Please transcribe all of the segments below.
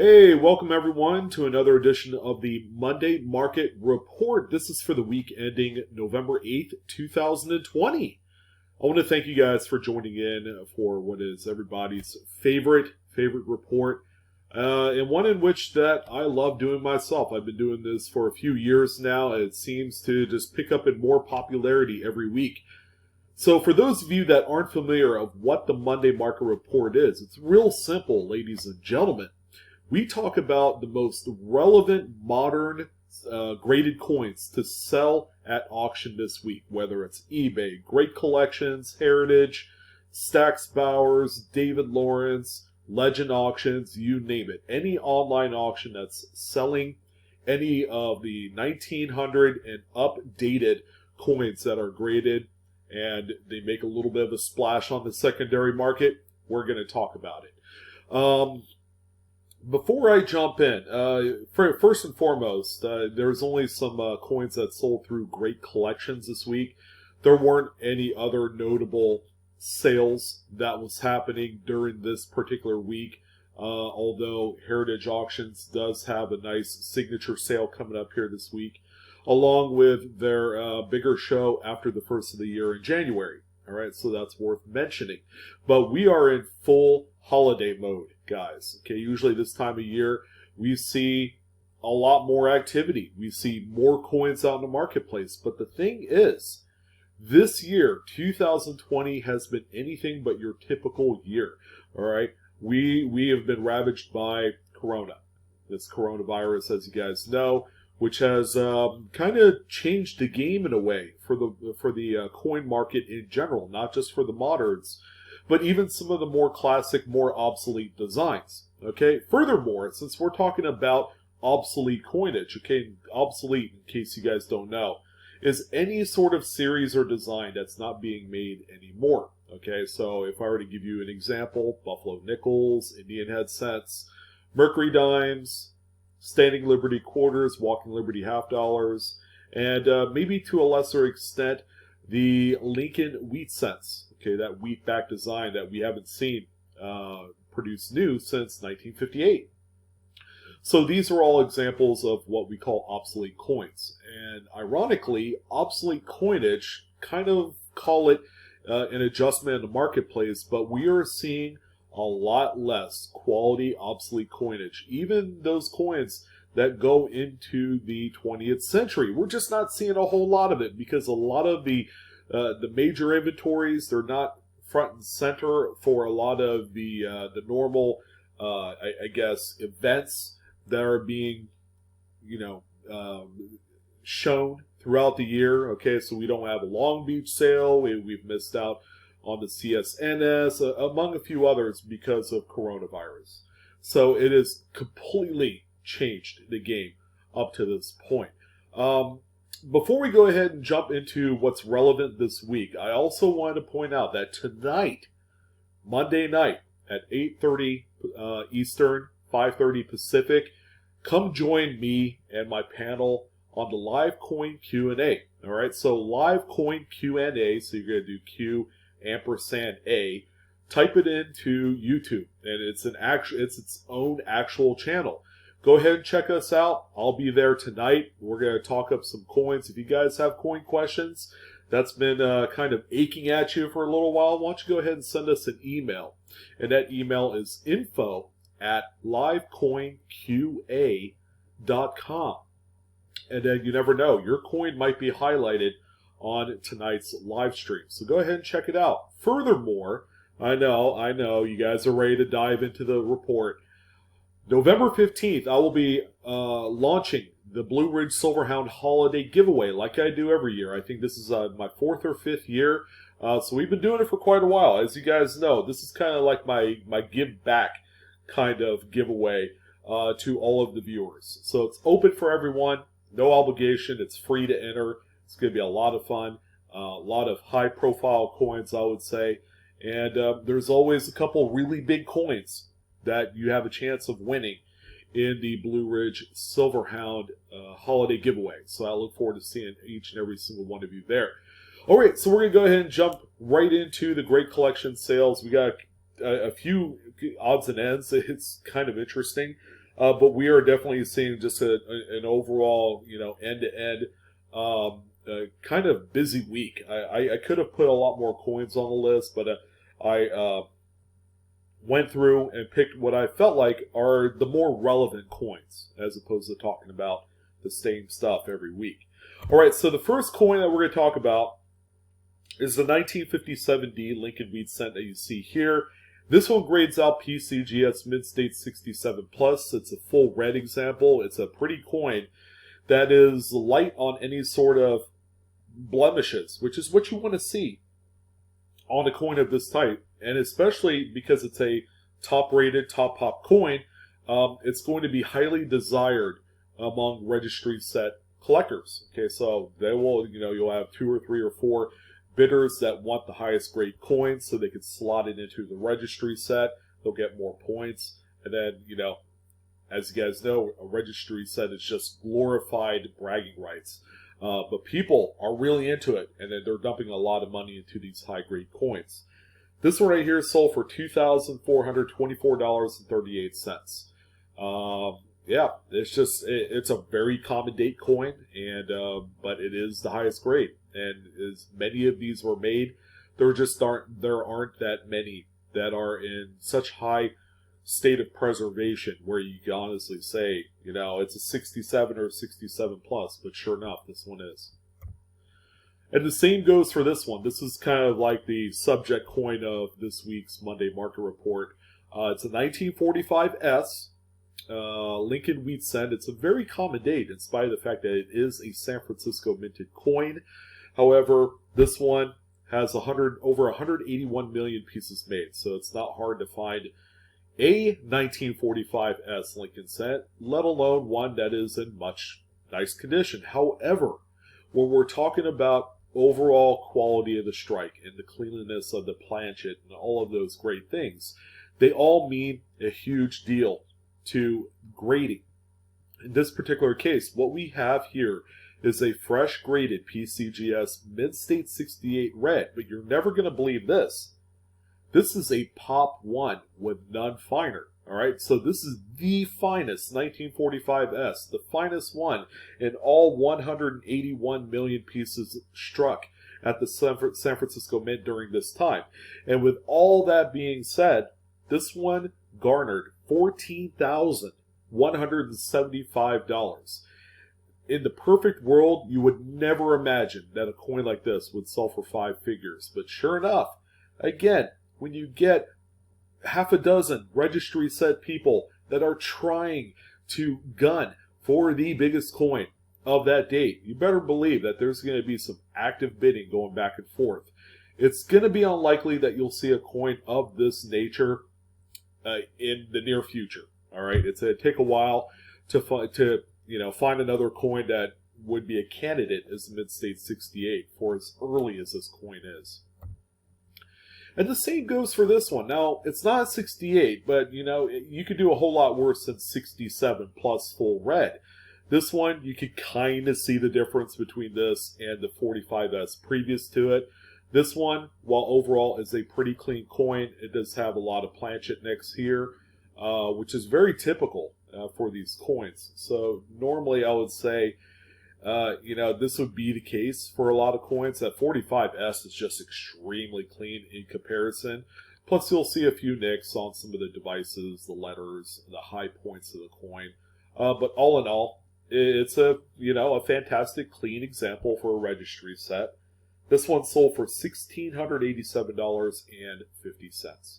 Hey, welcome everyone to another edition of the Monday Market Report. This is for the week ending November 8th, 2020. I want to thank you guys for joining in for what is everybody's favorite report, and one in which that I love doing myself. I've been doing this for a few years now, and it seems to just pick up in more popularity every week. So for those of you that aren't familiar of what the Monday Market Report is, it's real simple, ladies and gentlemen. We talk about the most relevant modern graded coins to sell at auction this week, whether it's eBay, Great Collections, Heritage, Stack's Bowers, David Lawrence, Legend Auctions, you name it. Any online auction that's selling any of the 1900 and updated coins that are graded and they make a little bit of a splash on the secondary market, we're going to talk about it. Before I jump in, first and foremost, there's only some coins that sold through Great Collections this week. There weren't any other notable sales that was happening during this particular week, although Heritage Auctions does have a nice signature sale coming up here this week, along with their bigger show after the first of the year in January. All right, so that's worth mentioning. But we are in full holiday mode, guys. Okay, usually this time of year, we see a lot more activity. We see more coins out in the marketplace. But the thing is, this year, 2020, has been anything but your typical year. All right, we have been ravaged by Corona. This coronavirus, as you guys know, which has kind of changed the game in a way for the coin market in general, not just for the moderns, but even some of the more classic, more obsolete designs. Okay. Furthermore, since we're talking about obsolete coinage, okay, obsolete, in case you guys don't know, is any sort of series or design that's not being made anymore. Okay. So if I were to give you an example, Buffalo nickels, Indian head cents, Mercury dimes, Standing Liberty quarters, Walking Liberty half dollars, and maybe to a lesser extent, the Lincoln wheat cents. Okay, that wheat back design that we haven't seen produced new since 1958. So these are all examples of what we call obsolete coins. And ironically, obsolete coinage, kind of call it an adjustment in the marketplace, but we are seeing a lot less quality obsolete coinage. Even those coins that go into the 20th century, we're just not seeing a whole lot of it because a lot of the major inventories, they're not front and center for a lot of the normal, I guess, events that are being, shown throughout the year. Okay, so we don't have a Long Beach sale. We've missed out on the CSNS, among a few others, because of coronavirus. So it has completely changed the game up to this point. Before we go ahead and jump into what's relevant this week, I also wanted to point out that tonight, Monday night at 8:30 Eastern, 5:30 Pacific, come join me and my panel on the live coin Q&A. All right, so live coin Q&A, so you're going to do Q &A, type it into YouTube, and it's its own actual channel. Go ahead and check us out. I'll be there tonight. We're going to talk up some coins. If you guys have coin questions that's been kind of aching at you for a little while, why don't you go ahead and send us an email, and that email is info@livecoinqa.com. And then you never know, your coin might be highlighted on tonight's live stream. So go ahead and check it out. Furthermore, I know, you guys are ready to dive into the report. November 15th, I will be launching the BlueRidgeSilverhound holiday giveaway like I do every year. I think this is my 4th or 5th year. So we've been doing it for quite a while. As you guys know, this is kind of like my give back kind of giveaway to all of the viewers. So it's open for everyone, no obligation, it's free to enter. It's going to be a lot of fun, a lot of high-profile coins, I would say. And there's always a couple really big coins that you have a chance of winning in the BlueRidgeSilverhound holiday giveaway. So I look forward to seeing each and every single one of you there. All right, so we're going to go ahead and jump right into the Great Collection sales. We got a few odds and ends. It's kind of interesting. but we are definitely seeing just an overall, end-to-end kind of busy week. I could have put a lot more coins on the list, but I went through and picked what I felt like are the more relevant coins, as opposed to talking about the same stuff every week. All right, so the first coin that we're going to talk about is the 1957D Lincoln Wheat Cent that you see here. This one grades out PCGS Mid-State 67 Plus. It's a full red example. It's a pretty coin that is light on any sort of blemishes, which is what you want to see on a coin of this type. And especially because it's a top-rated, top-pop coin, it's going to be highly desired among registry set collectors. Okay, so they will, you'll have 2 or 3 or 4 bidders that want the highest grade coins so they can slot it into the registry set. They'll get more points. And then, as you guys know, a registry set is just glorified bragging rights. But people are really into it, and then they're dumping a lot of money into these high grade coins. This one right here sold for $2,424.38. Yeah, it's a very common date coin, and but it is the highest grade. And as many of these were made, there aren't that many that are in such high state of preservation where you can honestly say, it's a 67 or 67 plus, but sure enough, this one is. And the same goes for this one. This is kind of like the subject coin of this week's Monday Market Report. It's a 1945S Lincoln Wheat Cent. It's a very common date in spite of the fact that it is a San Francisco minted coin. However, this one has over 181 million pieces made, so it's not hard to find a 1945S Lincoln Cent, let alone one that is in much nice condition. However, when we're talking about overall quality of the strike and the cleanliness of the planchet and all of those great things, they all mean a huge deal to grading. In this particular case, what we have here is a fresh graded PCGS Mid-State 68 red, but you're never going to believe this. This is a Pop 1 with none finer. All right, so this is the finest 1945S, the finest one in all 181 million pieces struck at the San Francisco Mint during this time. And with all that being said, this one garnered $14,175. In the perfect world, you would never imagine that a coin like this would sell for 5 figures. But sure enough, again, when you get half a dozen registry set people that are trying to gun for the biggest coin of that date, you better believe that there's going to be some active bidding going back and forth. It's going to be unlikely that you'll see a coin of this nature in the near future. All right, it's going to take a while to find another coin that would be a candidate as the Mid-State 68 for as early as this coin is. And the same goes for this one. Now, it's not a 68, but, you could do a whole lot worse than 67 plus full red. This one, you could kind of see the difference between this and the 45S previous to it. This one, while overall is a pretty clean coin, it does have a lot of planchet nicks here, which is very typical for these coins. So normally I would say, this would be the case for a lot of coins. That 45S is just extremely clean in comparison. Plus you'll see a few nicks on some of the devices, the letters, the high points of the coin. But all in all, it's a fantastic clean example for a registry set. This one sold for $1,687.50.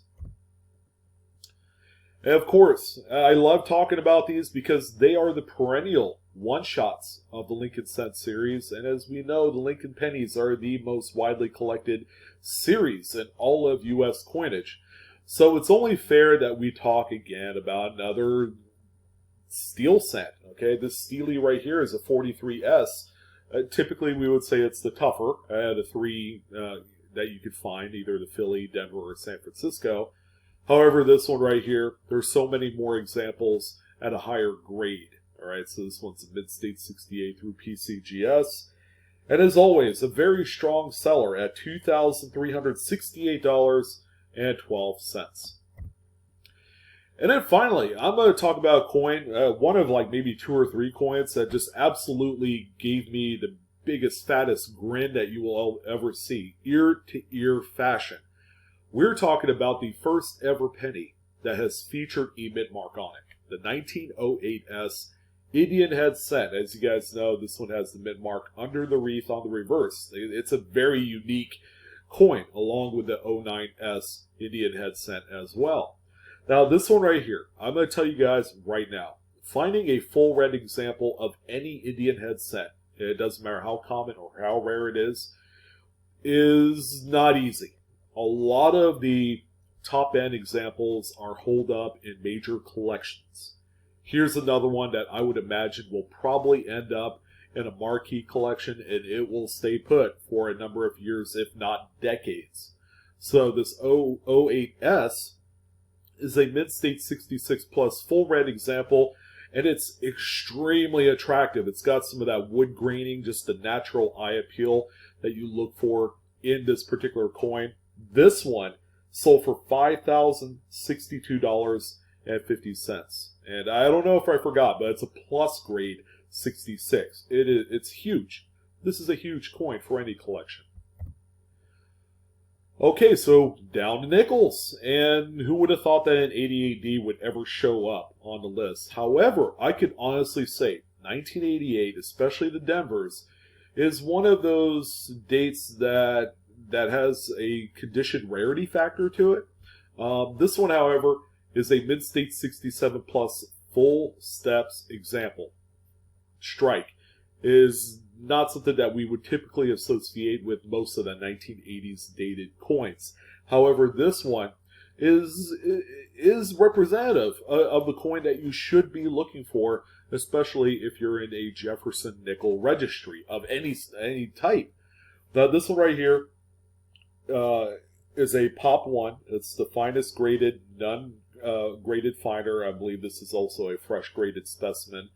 And of course, I love talking about these because they are the perennial one-shots of the Lincoln Cent series. And as we know, the Lincoln pennies are the most widely collected series in all of U.S. coinage. So it's only fair that we talk again about another steel cent. Okay, this steely right here is a 43S. Typically, we would say it's the tougher, the 3 that you could find, either the Philly, Denver, or San Francisco. However, this one right here, there's so many more examples at a higher grade. All right, so this one's a Mid-State 68 through PCGS. And as always, a very strong seller at $2,368.12. And then finally, I'm going to talk about a coin, one of like maybe 2 or 3 coins that just absolutely gave me the biggest, fattest grin that you will ever see. Ear-to-ear fashion. We're talking about the first ever penny that has featured a mint mark on it. The 1908S Indian head cent. As you guys know, this one has the mint mark under the wreath on the reverse. It's a very unique coin, along with the 09S Indian head cent as well. Now, this one right here, I'm going to tell you guys right now, finding a full red example of any Indian head cent, it doesn't matter how common or how rare it is not easy. A lot of the top-end examples are holed up in major collections. Here's another one that I would imagine will probably end up in a marquee collection, and it will stay put for a number of years, if not decades. So this 08S is a mid-state 66 plus full red example, and it's extremely attractive. It's got some of that wood graining, just the natural eye appeal that you look for in this particular coin. This one sold for $5,062.50. And I don't know if I forgot, but it's a plus grade 66. It's huge. This is a huge coin for any collection. Okay, so down to nickels. And who would have thought that an 88D would ever show up on the list? However, I could honestly say 1988, especially the Denvers, is one of those dates that has a condition rarity factor to it. This one, however, is a mid-state 67 plus full steps example. Strike is not something that we would typically associate with most of the 1980s dated coins. However, this one is representative of the coin that you should be looking for, especially if you're in a Jefferson nickel registry of any type. Now, this one right here is a Pop 1. It's the finest graded, graded finer. I believe this is also a fresh graded specimen.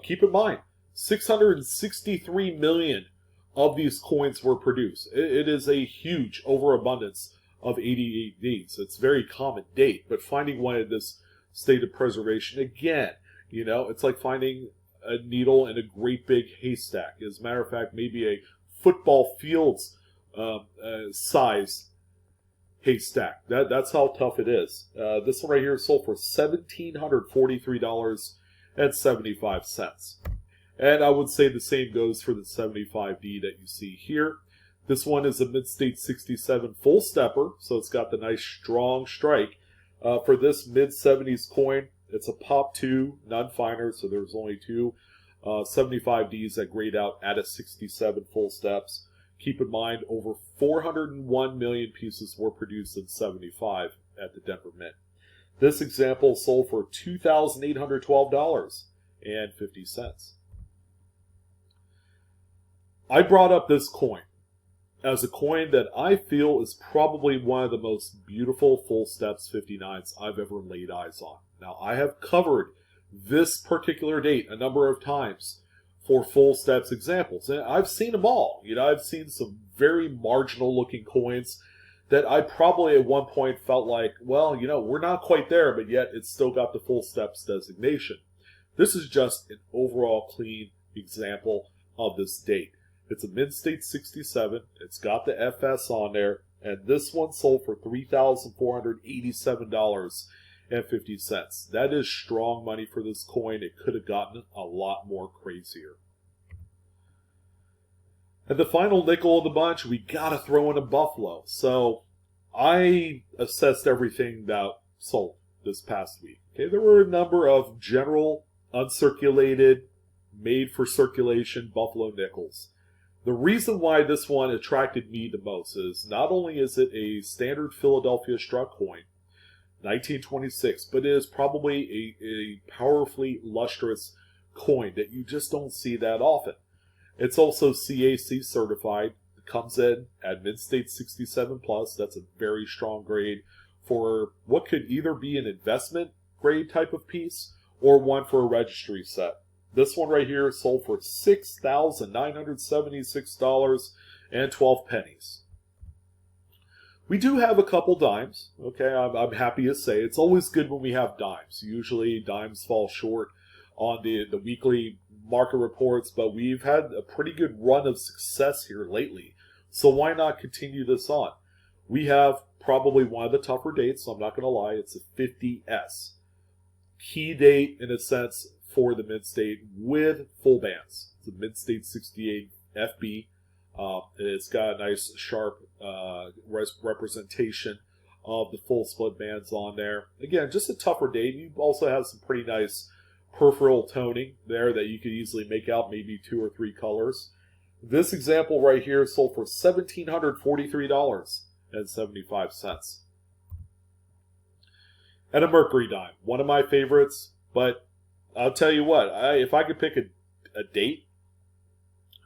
Keep in mind, 663 million of these coins were produced. It is a huge overabundance of 88Ds. It's a very common date, but finding one in this state of preservation, again, you know, it's like finding a needle in a great big haystack. As a matter of fact, maybe a football field's size haystack. That's how tough it is. This one right here sold for $1,743.75. And I would say the same goes for the 75D that you see here. This one is a mid-state 67 full stepper, so it's got the nice strong strike. For this mid-70s coin, it's a Pop 2, none finer, so there's only 2 75Ds that grade out at a 67 full steps. Keep in mind, over 401 million pieces were produced in 75 at the Denver Mint. This example sold for $2,812.50. I brought up this coin as a coin that I feel is probably one of the most beautiful full steps 59s I've ever laid eyes on. Now, I have covered this particular date a number of times for full steps examples, and I've seen them all. You know, I've seen some very marginal looking coins that I probably at one point felt like, well, you know, we're not quite there, but yet it's still got the full steps designation. This is just an overall clean example of this date. It's a mid-state 67. It's got the FS on there, and this one sold for $3,487.50. That is strong money for this coin. It could have gotten a lot more crazier. And the final nickel of the bunch, we got to throw in a Buffalo. So I assessed everything that sold this past week. Okay, there were a number of general, uncirculated, made for circulation Buffalo nickels. The reason why this one attracted me the most is not only is it a standard Philadelphia struck coin, 1926, but it is probably a powerfully lustrous coin that you just don't see that often. It's also CAC certified. It comes in at mid-state 67 plus. That's a very strong grade for what could either be an investment grade type of piece or one for a registry set. This one right here sold for $6,976.12. We do have a couple dimes. Okay, I'm happy to say it's always good when we have dimes. Usually dimes fall short on the weekly market reports, but we've had a pretty good run of success here lately. So why not continue this on? We have probably one of the tougher dates, so I'm not going to lie. It's a 50S. Key date, in a sense, for the mid-state with full bands. It's a mid-state 68 FB. It's got a nice, sharp representation of the full split bands on there. Again, just a tougher date. You also have some pretty nice peripheral toning there that you could easily make out maybe 2 or 3 colors. This example right here sold for $1,743.75. And a Mercury dime, one of my favorites, but I'll tell you what, if I could pick a date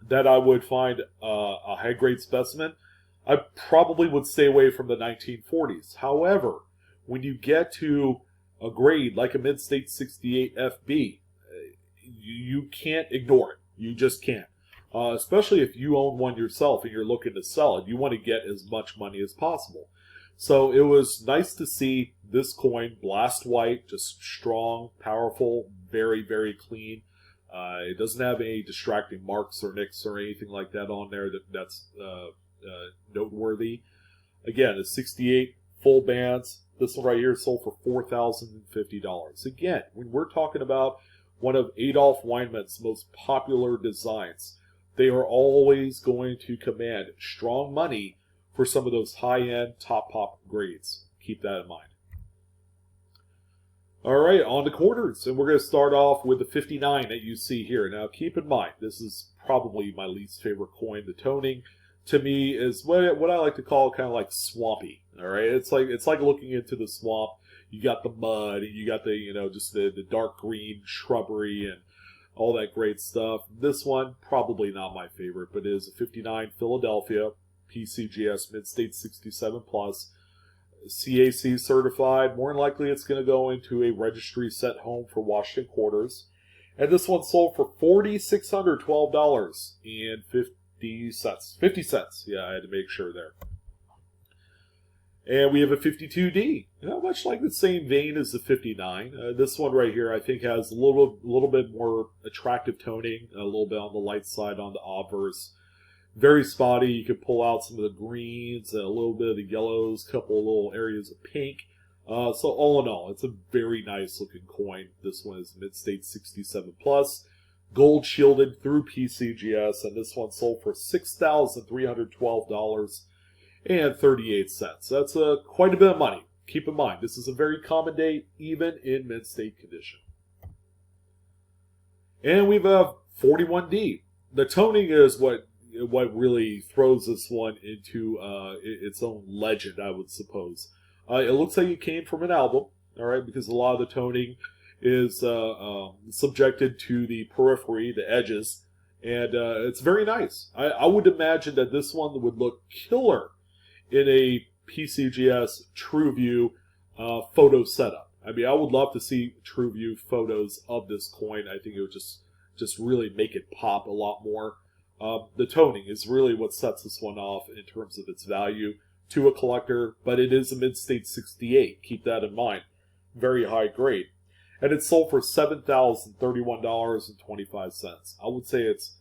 that I would find a high-grade specimen, I probably would stay away from the 1940s. However, when you get to a grade like a mid-state 68 FB, you can't ignore it. You just can't. Especially if you own one yourself and you're looking to sell it. You want to get as much money as possible. So it was nice to see this coin, blast white, just strong, powerful, very, very clean. It doesn't have any distracting marks or nicks or anything like that on there that's noteworthy. Again, a 68 full bands. This one right here sold for $4,050. Again, when we're talking about one of Adolf Weinmann's most popular designs, they are always going to command strong money for some of those high-end top pop grades. Keep that in mind. All right, on to quarters, and we're going to start off with the 59 that you see here. Now, keep in mind, this is probably my least favorite coin. The toning, to me, is what I like to call kind of like swampy. All right, it's like looking into the swamp. You got the mud, and you got the just the dark green shrubbery and all that great stuff. This one probably not my favorite, but it is a 59 Philadelphia PCGS Mid-State 67 Plus. CAC certified. More than likely it's going to go into a registry set home for Washington quarters. And this one sold for $4,612.50. 50 cents. Yeah, I had to make sure there. And we have a 52D. Much like the same vein as the 59. This one right here I think has a little bit more attractive toning, a little bit on the light side on the obverse. Very spotty. You can pull out some of the greens, a little bit of the yellows, a couple of little areas of pink. So all in all, it's a very nice looking coin. This one is Mid-State 67 Plus, gold shielded through PCGS, and this one sold for $6,312.38. That's quite a bit of money. Keep in mind, this is a very common date, even in mid-state condition. And we have 41D. The toning is what really throws this one into its own legend, I would suppose. It looks like it came from an album, all right, because a lot of the toning is subjected to the periphery, the edges, and it's very nice. I would imagine that this one would look killer in a PCGS TrueView photo setup. I mean, I would love to see TrueView photos of this coin. I think it would just really make it pop a lot more. The toning is really what sets this one off in terms of its value to a collector, but it is a mid-state 68. Keep that in mind. Very high grade. And it sold for $7,031.25. I would say it's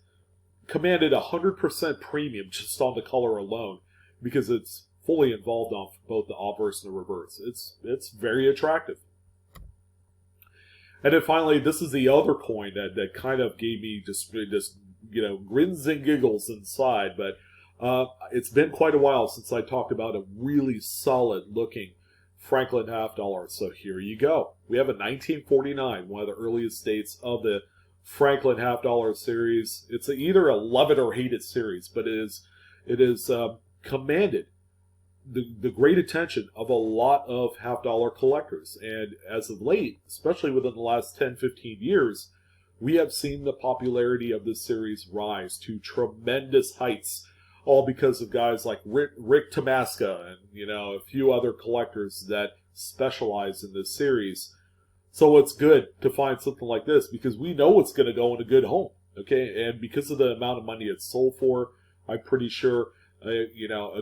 commanded 100% premium just on the color alone because it's fully involved on both the obverse and the reverse. It's very attractive. And then finally, this is the other coin that kind of gave me just grins and giggles inside, but it's been quite a while since I talked about a really solid looking Franklin half dollar. So here you go. We have a 1949, one of the earliest dates of the Franklin half dollar series. It's either a love it or hate it series, but it is commanded the great attention of a lot of half dollar collectors. And as of late, especially within the last 10-15 years, we have seen the popularity of this series rise to tremendous heights, all because of guys like Rick Tomasca and a few other collectors that specialize in this series. So it's good to find something like this because we know it's going to go in a good home, okay? And because of the amount of money it's sold for, I'm pretty sure a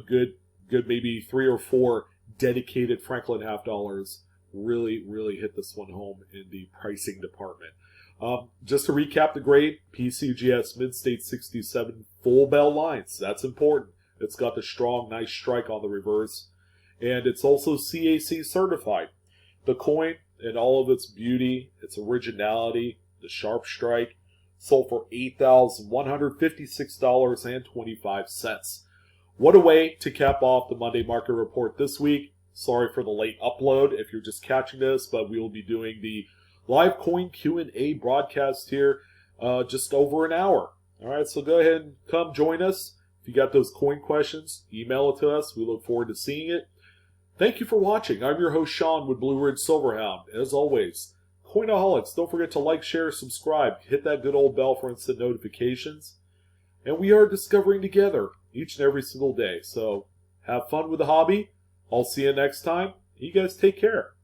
good good maybe 3 or 4 dedicated Franklin half dollars really hit this one home in the pricing department. Just to recap the grade, PCGS Mid-State 67 full bell lines. That's important. It's got the strong, nice strike on the reverse. And it's also CAC certified. The coin, in all of its beauty, its originality, the sharp strike, sold for $8,156.25. What a way to cap off the Monday market report this week. Sorry for the late upload if you're just catching this, but we will be doing the live coin Q&A broadcast here just over an hour. All right, so go ahead and come join us. If you got those coin questions, email it to us. We look forward to seeing it. Thank you for watching. I'm your host, Sean, with Blue Ridge Silverhound. As always, Coinaholics, don't forget to like, share, subscribe. Hit that good old bell for instant notifications. And we are discovering together each and every single day. So have fun with the hobby. I'll see you next time. You guys take care.